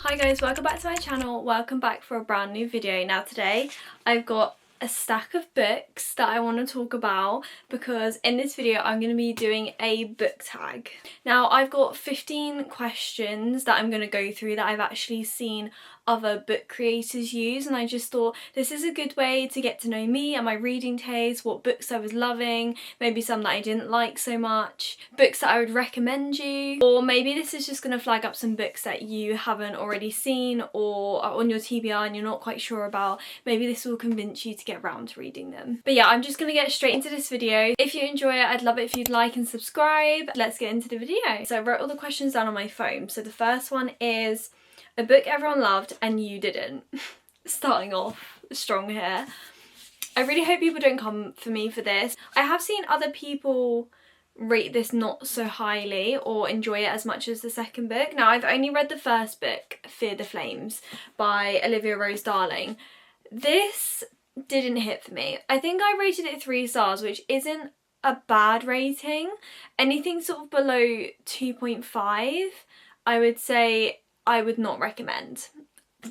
Hi guys, welcome back to my channel. Welcome back for a brand new video. Now today I've got a stack of books that I want to talk about because in this video I'm going to be doing a book tag. Now I've got 15 questions that I'm going to go through that I've actually seen other book creators use, and I just thought this is a good way to get to know me and my reading taste, what books I was loving, maybe some that I didn't like so much, books that I would recommend you, or maybe this is just going to flag up some books that you haven't already seen or are on your TBR and you're not quite sure about. Maybe this will convince you to get around to reading them. But yeah, I'm just going to get straight into this video. If you enjoy it, I'd love it if you'd like and subscribe. Let's get into the video. So I wrote all the questions down on my phone. So the first one is a book everyone loved and you didn't. Starting off strong here. I really hope people don't come for me for this. I have seen other people rate this not so highly or enjoy it as much as the second book. Now I've only read the first book, Fear the Flames by Olivia Rose Darling. This didn't hit for me. I think I rated it 3 stars, which isn't a bad rating. Anything sort of below 2.5 I would say I would not recommend.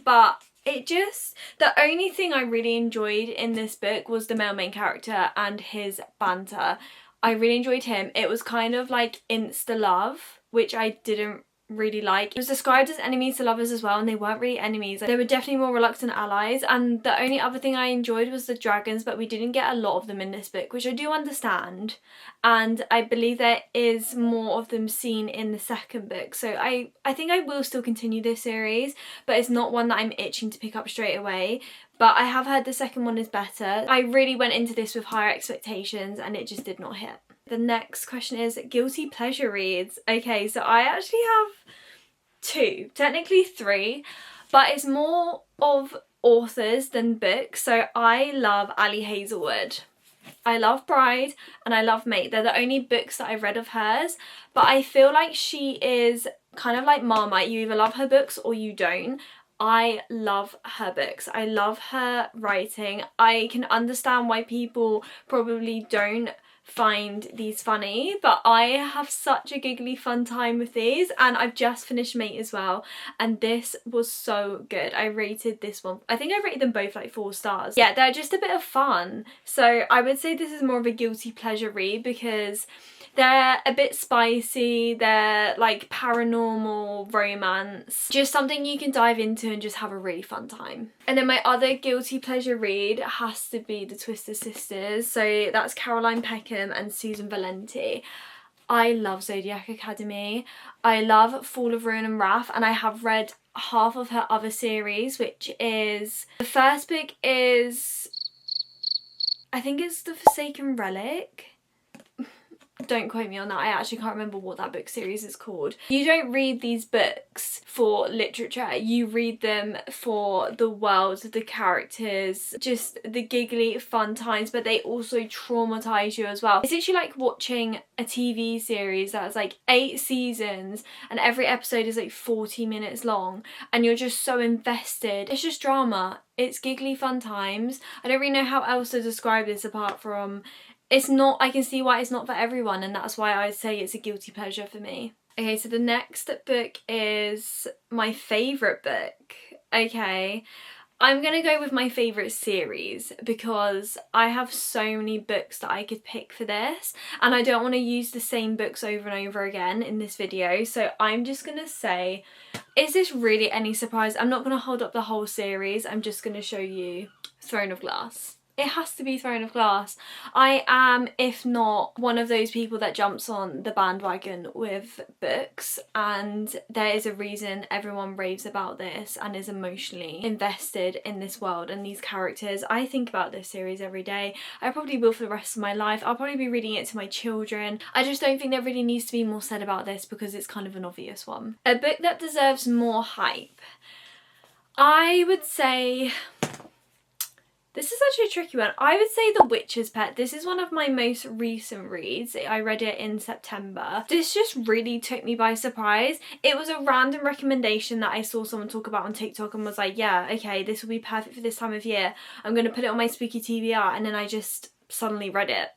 But the only thing I really enjoyed in this book was the male main character and his banter. I really enjoyed him. It was kind of like insta love, which I didn't really like. It was described as enemies to lovers as well, and they weren't really enemies. They were definitely more reluctant allies, and the only other thing I enjoyed was the dragons, but we didn't get a lot of them in this book, which I do understand, and I believe there is more of them seen in the second book. So I think I will still continue this series, but it's not one that I'm itching to pick up straight away. But I have heard the second one is better. I really went into this with higher expectations and it just did not hit. The next question is guilty pleasure reads. Okay, so I actually have 2, technically 3, but it's more of authors than books. So I love Ali Hazelwood. I love Bride and I love Mate. They're the only books that I've read of hers, but I feel like she is kind of like Marmite. You either love her books or you don't. I love her books. I love her writing. I can understand why people probably don't find these funny, but I have such a giggly fun time with these, and I've just finished Mate as well, and this was so good. I rated this one, I think I rated them both like 4 stars. Yeah, they're just a bit of fun, so I would say this is more of a guilty pleasure read because they're a bit spicy, they're like paranormal romance, just something you can dive into and just have a really fun time. And then my other guilty pleasure read has to be the Twister Sisters, so that's Caroline Peckham and Susan Valenti. I love Zodiac Academy, I love Fall of Ruin and Wrath, and I have read half of her other series, which is, the first book is, I think it's The Forsaken Relic. Don't quote me on that, I actually can't remember what that book series is called. You don't read these books for literature, you read them for the world, the characters, just the giggly fun times, but they also traumatise you as well. It's literally like watching a TV series that's like 8 seasons and every episode is like 40 minutes long and you're just so invested. It's just drama, it's giggly fun times. I don't really know how else to describe this apart from it's not, I can see why it's not for everyone, and that's why I'd say it's a guilty pleasure for me. Okay, so the next book is my favourite book. Okay, I'm gonna go with my favourite series because I have so many books that I could pick for this, and I don't want to use the same books over and over again in this video, so I'm just gonna say, is this really any surprise? I'm not gonna hold up the whole series, I'm just gonna show you Throne of Glass. It has to be Throne of Glass. I am, if not, one of those people that jumps on the bandwagon with books, and there is a reason everyone raves about this and is emotionally invested in this world and these characters. I think about this series every day. I probably will for the rest of my life. I'll probably be reading it to my children. I just don't think there really needs to be more said about this because it's kind of an obvious one. A book that deserves more hype. I would say, this is actually a tricky one. I would say The Witch's Pet. This is one of my most recent reads. I read it in September. This just really took me by surprise. It was a random recommendation that I saw someone talk about on TikTok and was like, yeah, okay, this will be perfect for this time of year. I'm going to put it on my spooky TBR, and then I just suddenly read it.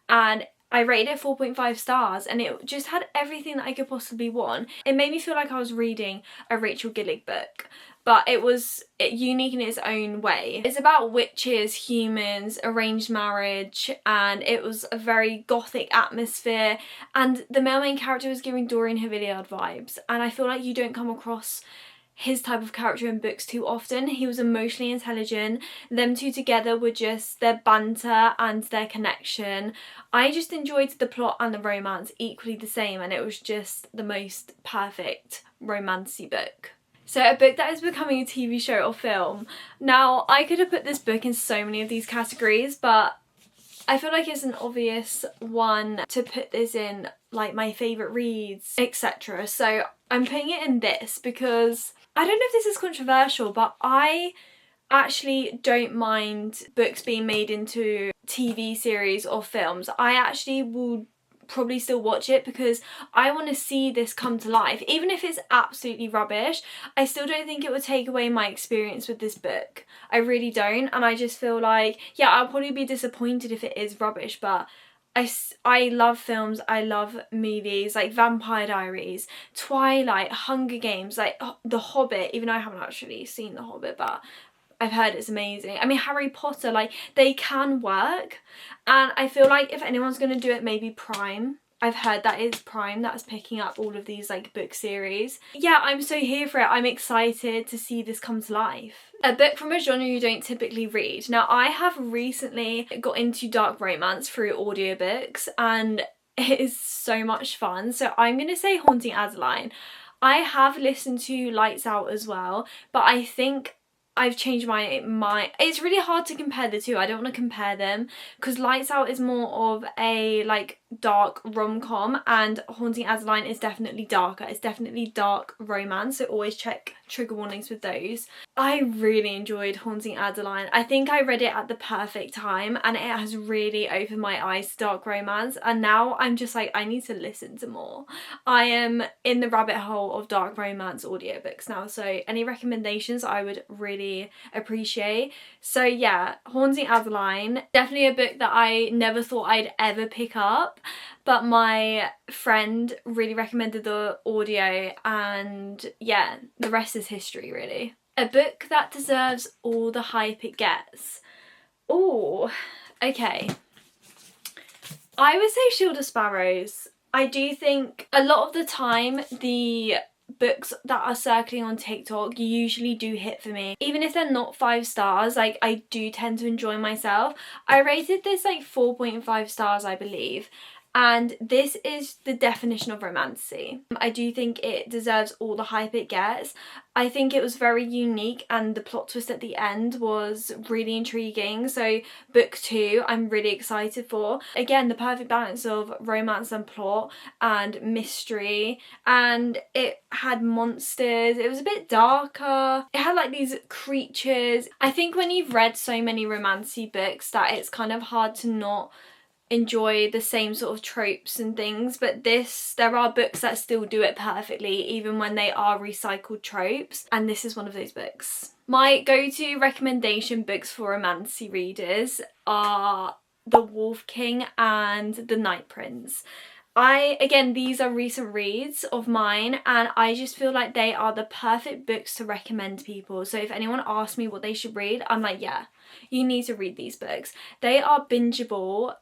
And I rated it 4.5 stars and it just had everything that I could possibly want. It made me feel like I was reading a Rachel Gillig book, but it was unique in its own way. It's about witches, humans, arranged marriage, and it was a very gothic atmosphere, and the male main character was giving Doreen Havillard vibes, and I feel like you don't come across his type of character in books too often. He was emotionally intelligent. Them two together were just their banter and their connection. I just enjoyed the plot and the romance equally the same, and it was just the most perfect romantasy book. So a book that is becoming a TV show or film. Now, I could have put this book in so many of these categories, but I feel like it's an obvious one to put this in, like my favourite reads, etc. So I'm putting it in this because I don't know if this is controversial, but I actually don't mind books being made into TV series or films. I actually will probably still watch it because I want to see this come to life. Even if it's absolutely rubbish, I still don't think it would take away my experience with this book. I really don't, and I just feel like, yeah, I'll probably be disappointed if it is rubbish, but I love films, I love movies like Vampire Diaries, Twilight, Hunger Games, like The Hobbit, even though I haven't actually seen The Hobbit, but I've heard it's amazing. I mean, Harry Potter, like, they can work, and I feel like if anyone's going to do it, maybe Prime. I've heard that is Prime that's picking up all of these like book series. Yeah, I'm so here for it. I'm excited to see this come to life. A book from a genre you don't typically read. Now, I have recently got into dark romance through audiobooks, and it is so much fun. So I'm going to say Haunting Adeline. I have listened to Lights Out as well, but I think I've changed my mind. It's really hard to compare the two. I don't want to compare them because Lights Out is more of a like dark rom-com, and Haunting Adeline is definitely darker. It's definitely dark romance, so always check trigger warnings with those. I really enjoyed Haunting Adeline. I think I read it at the perfect time, and it has really opened my eyes to dark romance, and now I'm just like, I need to listen to more. I am in the rabbit hole of dark romance audiobooks now, so any recommendations I would really appreciate. So yeah, Haunting Adeline, definitely a book that I never thought I'd ever pick up, but my friend really recommended the audio, and yeah, the rest is history really. A book that deserves all the hype it gets. Oh, okay. I would say Shield of Sparrows. I do think a lot of the time the books that are circling on TikTok usually do hit for me. Even if they're not 5 stars, like, I do tend to enjoy myself. I rated this like 4.5 stars, I believe. And this is the definition of romantasy. I do think it deserves all the hype it gets. I think it was very unique, and the plot twist at the end was really intriguing. So book 2 I'm really excited for. Again, the perfect balance of romance and plot and mystery, and it had monsters. It was a bit darker. It had like these creatures. I think when you've read so many romantasy books that it's kind of hard to not enjoy the same sort of tropes and things, but there are books that still do it perfectly even when they are recycled tropes, and this is one of those books. My go-to recommendation books for romantasy readers are The Wolf King and The Night Prince. Again, these are recent reads of mine, and I just feel like they are the perfect books to recommend to people. So if anyone asks me what they should read, I'm like, yeah, you need to read these books. They are bingeable.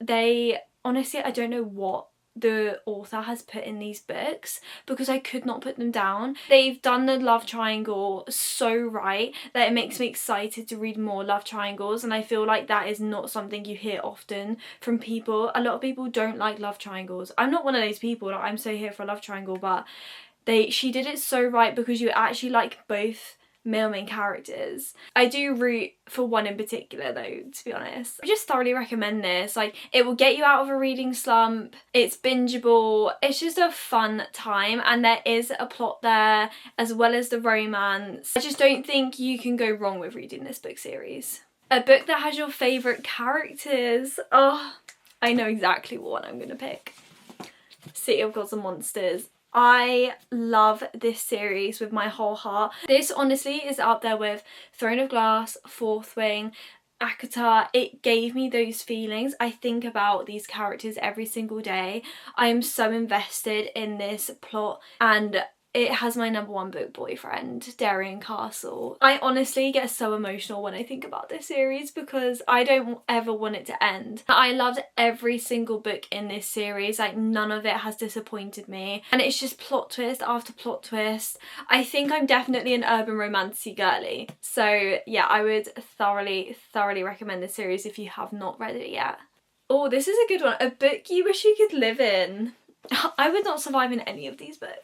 Honestly, I don't know what the author has put in these books because I could not put them down. They've done the love triangle so right that it makes me excited to read more love triangles, and I feel like that is not something you hear often from people. A lot of people don't like love triangles. I'm not one of those people. Like, I'm so here for a love triangle, but she did it so right because you actually like both male main characters. I do root for one in particular though, to be honest. I just thoroughly recommend this. Like, it will get you out of a reading slump. It's bingeable. It's just a fun time, and there is a plot there as well as the romance. I just don't think you can go wrong with reading this book series. A book that has your favourite characters. Oh, I know exactly what one I'm going to pick. City of Gods and Monsters. I love this series with my whole heart. This honestly is up there with Throne of Glass, Fourth Wing. ACOTAR, it gave me those feelings. I think about these characters every single day. I am so invested in this plot, and it has my number one book boyfriend, Darien Castle. I honestly get so emotional when I think about this series because I don't ever want it to end. I loved every single book in this series, like none of it has disappointed me, and it's just plot twist after plot twist. I think I'm definitely an urban romantasy girly, so yeah, I would thoroughly recommend this series if you have not read it yet. Oh, this is a good one. A book you wish you could live in. I would not survive in any of these books.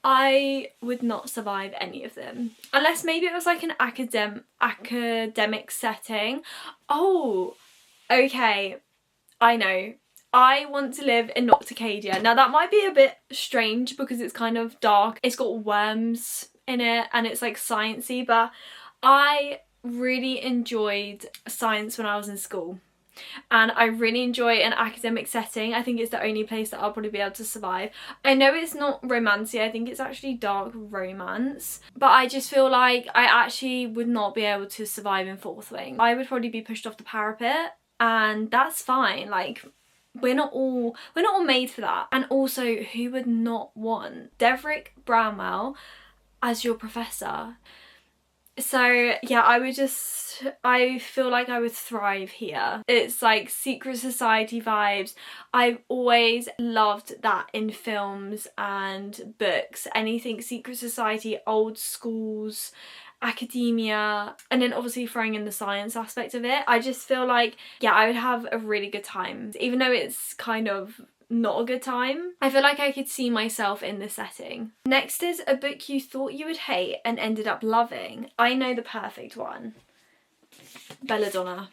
I would not survive any of them. Unless maybe it was like an academic setting. Oh, okay. I know. I want to live in Nocticadia. Now that might be a bit strange because it's kind of dark. It's got worms in it and it's like sciencey, but I really enjoyed science when I was in school. And I really enjoy an academic setting. I think it's the only place that I'll probably be able to survive. I know it's not romancy, I think it's actually dark romance, but I just feel like I actually would not be able to survive in Fourth Wing. I would probably be pushed off the parapet, and that's fine. Like, we're not all made for that. And also, who would not want Deverick Brownwell as your professor? So yeah, I feel like I would thrive here. It's like secret society vibes. I've always loved that in films and books. Anything secret society, old schools, academia, and then obviously throwing in the science aspect of it. I just feel like, yeah, I would have a really good time. Even though it's kind of not a good time, I feel like I could see myself in this setting. Next is a book you thought you would hate and ended up loving. I know the perfect one. Belladonna.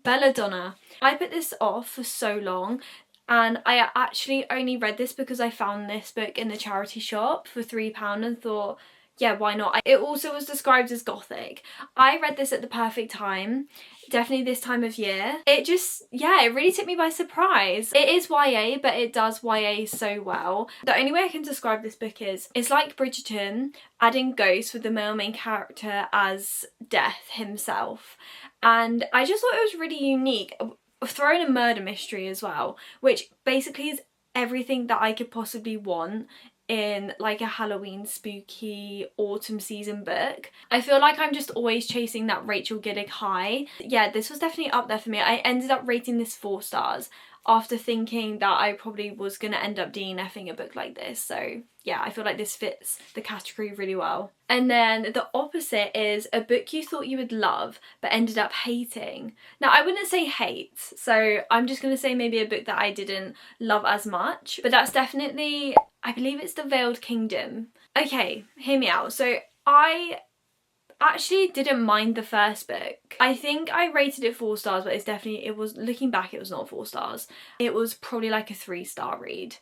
Belladonna. I put this off for so long, and I actually only read this because I found this book in the charity shop for £3 and thought, yeah, why not? It also was described as gothic. I read this at the perfect time, definitely this time of year. It just, yeah, it really took me by surprise. It is YA, but it does YA so well. The only way I can describe this book is, it's like Bridgerton, adding ghosts with the male main character as Death himself. And I just thought it was really unique. Throw in a murder mystery as well, which basically is everything that I could possibly want in like a Halloween spooky autumn season book. I feel like I'm just always chasing that Rachel Giddick high. Yeah, this was definitely up there for me. I ended up rating this 4 stars after thinking that I probably was going to end up DNFing a book like this. So yeah, I feel like this fits the category really well. And then the opposite is a book you thought you would love but ended up hating. Now I wouldn't say hate, so I'm just going to say maybe a book that I didn't love as much, but that's definitely, I believe it's The Veiled Kingdom. Okay, hear me out. So I actually didn't mind the first book. I think I rated it 4 stars, but it was, looking back, it was not 4 stars. It was probably like a 3-star read.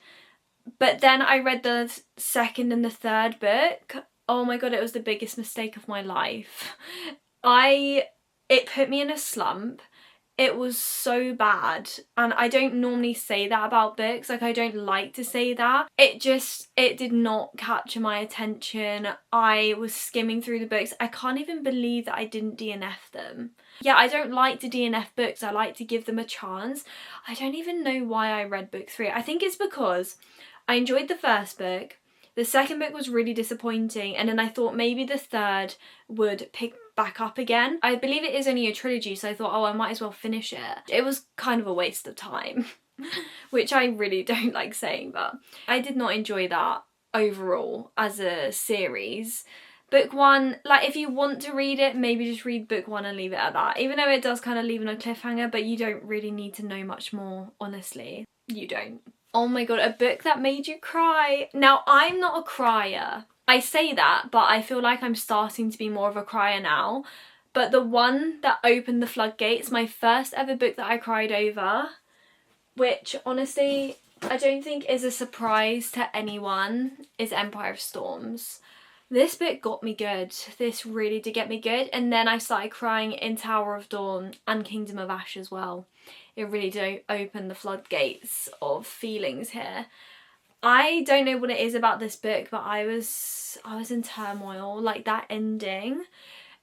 But then I read the second and the third book. Oh my god, it was the biggest mistake of my life. It put me in a slump. It was so bad, and I don't normally say that about books. Like, I don't like to say that. It did not capture my attention. I was skimming through the books. I can't even believe that I didn't DNF them. Yeah, I don't like to DNF books. I like to give them a chance. I don't even know why I read book 3. I think it's because I enjoyed the first book. The second book was really disappointing, and then I thought maybe the third would pick back up again. I believe it is only a trilogy, so I thought, oh, I might as well finish it. It was kind of a waste of time, which I really don't like saying, but I did not enjoy that overall as a series. Book 1, like, if you want to read it, maybe just read book 1 and leave it at that. Even though it does kind of leave on a cliffhanger, but you don't really need to know much more, honestly. You don't. Oh my god, a book that made you cry. Now, I'm not a crier. I say that, but I feel like I'm starting to be more of a crier now. But the one that opened the floodgates, my first ever book that I cried over, which honestly I don't think is a surprise to anyone, is Empire of Storms. This book got me good. This really did get me good. And then I started crying in Tower of Dawn and Kingdom of Ash as well. It really did open the floodgates of feelings here. I don't know what it is about this book, but I was in turmoil. Like, that ending,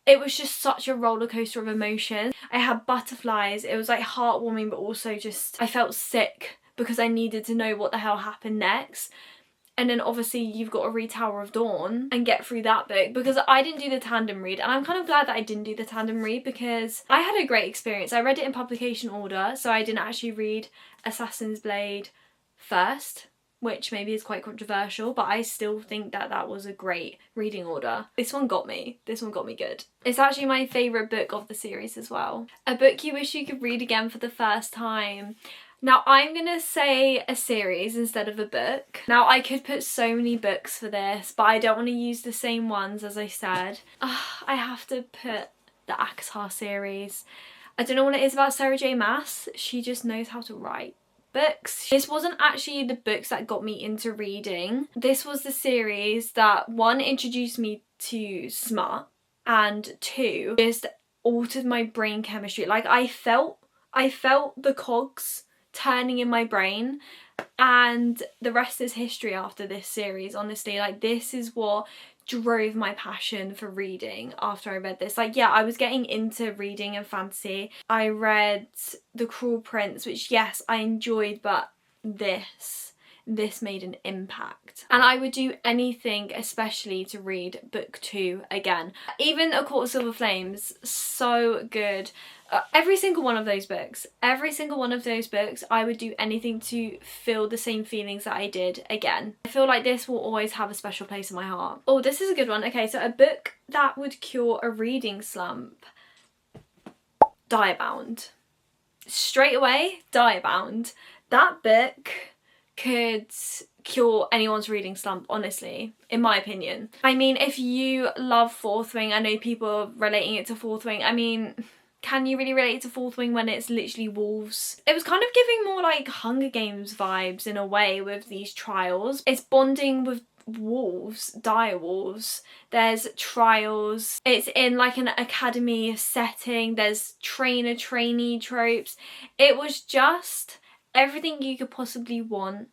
It was just such a roller coaster of emotion. I had butterflies. It was like heartwarming, but also just, I felt sick because I needed to know what the hell happened next. And then obviously you've got to read Tower of Dawn and get through that book, because I didn't do the tandem read, and I'm kind of glad that I didn't do the tandem read because I had a great experience. I read it in publication order, so I didn't actually read Assassin's Blade first, which maybe is quite controversial, but I still think that that was a great reading order. This one got me. This one got me good. It's actually my favourite book of the series as well. A book you wish you could read again for the first time. Now I'm going to say a series instead of a book. Now I could put so many books for this, but I don't want to use the same ones as I said. I have to put the ACOTAR series. I don't know what it is about Sarah J Maas. She just knows how to write books. This wasn't actually the books that got me into reading. This was the series that, one, introduced me to smut, and two, just altered my brain chemistry. Like I felt the cogs turning in my brain, and the rest is history after this series. Honestly, like this is what drove my passion for reading after I read this. Like, yeah, I was getting into reading and fantasy. I read The Cruel Prince, which yes, I enjoyed, but this made an impact. And I would do anything, especially to read book 2 again. Even A Court of Silver Flames, so good. Every single one of those books, I would do anything to feel the same feelings that I did again. I feel like this will always have a special place in my heart. Oh, this is a good one. Okay, so a book that would cure a reading slump. Diabound. Straight away, Diabound. That book could cure anyone's reading slump, honestly, in my opinion. I mean, if you love Fourth Wing, I know people are relating it to Fourth Wing. I mean, can you really relate to Fourth Wing when it's literally wolves? It was kind of giving more like Hunger Games vibes in a way with these trials. It's bonding with wolves, dire wolves. There's trials. It's in like an academy setting. There's trainer-trainee tropes. It was just everything you could possibly want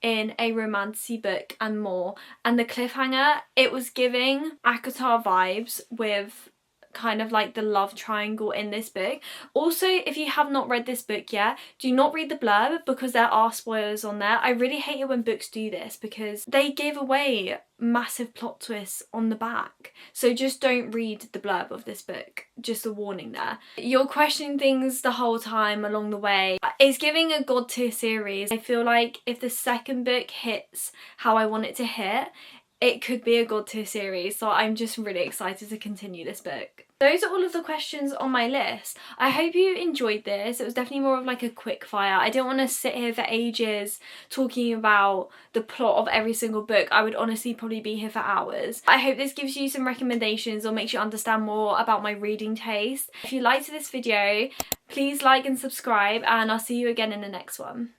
in a romantasy book and more. And the cliffhanger, it was giving ACOTAR vibes with kind of like the love triangle in this book. Also, if you have not read this book yet, do not read the blurb because there are spoilers on there. I really hate it when books do this because they give away massive plot twists on the back. So just don't read the blurb of this book. Just a warning there. You're questioning things the whole time along the way. It's giving a god tier series. I feel like if the second book hits how I want it to hit, it could be a god tier series, so I'm just really excited to continue this book. Those are all of the questions on my list. I hope you enjoyed this. It was definitely more of like a quick fire. I didn't want to sit here for ages talking about the plot of every single book. I would honestly probably be here for hours. I hope this gives you some recommendations or makes you understand more about my reading taste. If you liked this video, please like and subscribe, and I'll see you again in the next one.